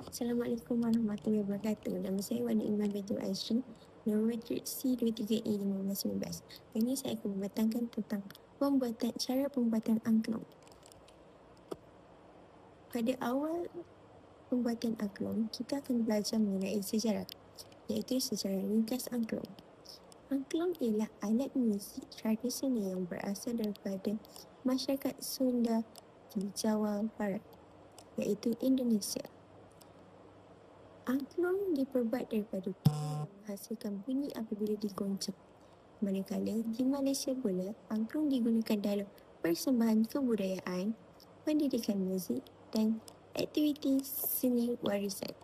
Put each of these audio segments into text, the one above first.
Assalamualaikum warahmatullahi wabarakatuh. Nama saya Wana Iman binti Aisy, nombor matrik C23A1519. Hari ini saya akan membatangkan tentang cara pembuatan angklung. Pada awal pembuatan angklung, kita akan belajar mengenai sejarah, iaitu sejarah ringkas angklung. Angklung ialah alat muzik tradisional yang berasal daripada masyarakat Sunda di Jawa Barat, iaitu Indonesia. Angklung diperbuat daripada yang menghasilkan bunyi apabila digoncang. Manakala di Malaysia pula, angklung digunakan dalam persembahan kebudayaan, pendidikan muzik dan aktiviti seni warisan.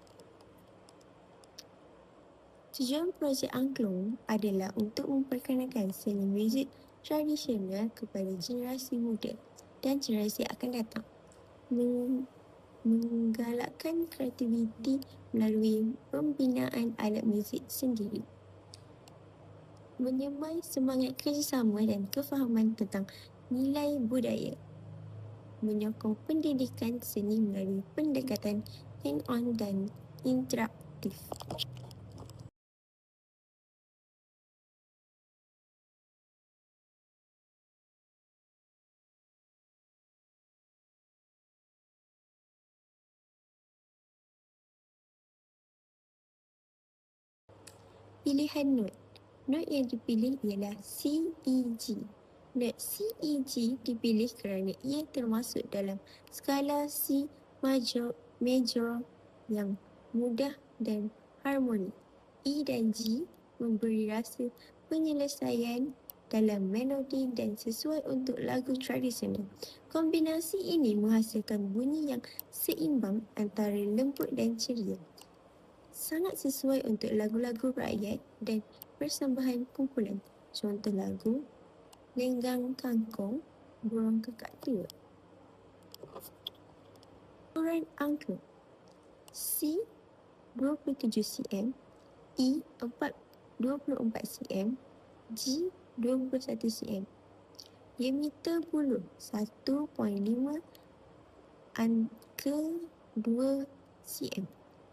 Tujuan projek angklung adalah untuk memperkenalkan seni muzik tradisional kepada generasi muda dan generasi akan datang. Menggalakkan kreativiti melalui pembinaan alat muzik sendiri, menyemai semangat kerjasama dan kefahaman tentang nilai budaya, menyokong pendidikan seni melalui pendekatan hands-on dan interaktif. Pilihan not. Not yang dipilih ialah CEG. Not CEG dipilih kerana ia termasuk dalam skala C major yang mudah dan harmoni. E dan G memberi rasa penyelesaian dalam melodi dan sesuai untuk lagu tradisional. Kombinasi ini menghasilkan bunyi yang seimbang antara lembut dan ceria. Sangat sesuai untuk lagu-lagu rakyat dan persembahan kumpulan. Contoh lagu Lenggang Kangkung, Burung Kekak Tua. Ukuran angklung: C 27 cm, E 24 cm, G 21 cm. Diameter buluh 1.5 ke 2 cm.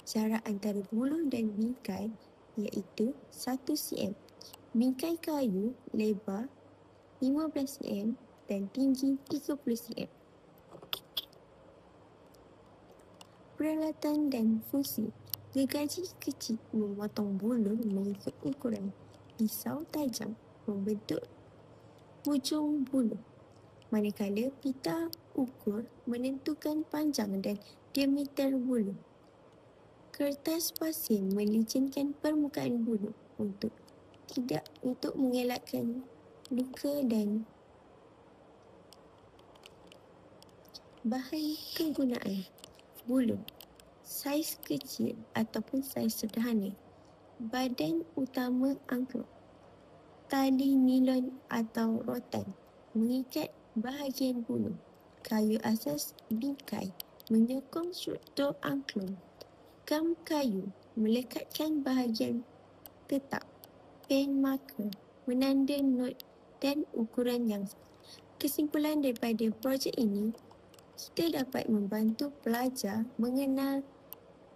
Jarak antara buluh dan bingkai iaitu 1 cm. Bingkai kayu lebar 15 cm dan tinggi 30 cm. Peralatan dan fungsi: gergaji kecil memotong buluh mengikut ukuran. Pisau tajam membentuk hujung buluh. Manakala pita ukur menentukan panjang dan diameter buluh. Kertas pasir melicinkan permukaan buluh untuk mengelakkan luka dan bahan kegunaan. Buluh saiz kecil ataupun saiz sederhana. Badan utama angklung: tali nilon atau rotan mengikat bahagian buluh. Kayu asas bingkai menyokong struktur angklung. Gam kayu melekatkan bahagian tetap. Pen marker menanda not dan ukuran yang sama. Kesimpulan daripada projek ini, kita dapat membantu pelajar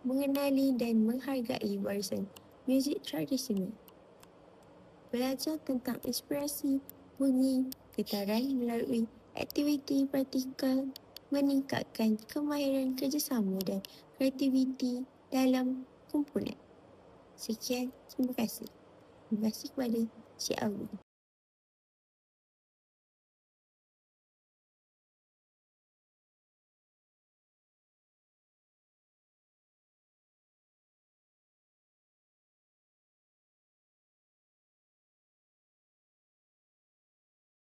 mengenali dan menghargai warisan muzik tradisional. Belajar tentang inspirasi bunyi getaran melalui aktiviti praktikal, meningkatkan kemahiran kerjasama dan kreativiti dalam kumpulan. Sekian, terima kasih. Terima kasih kepada Cik Awi.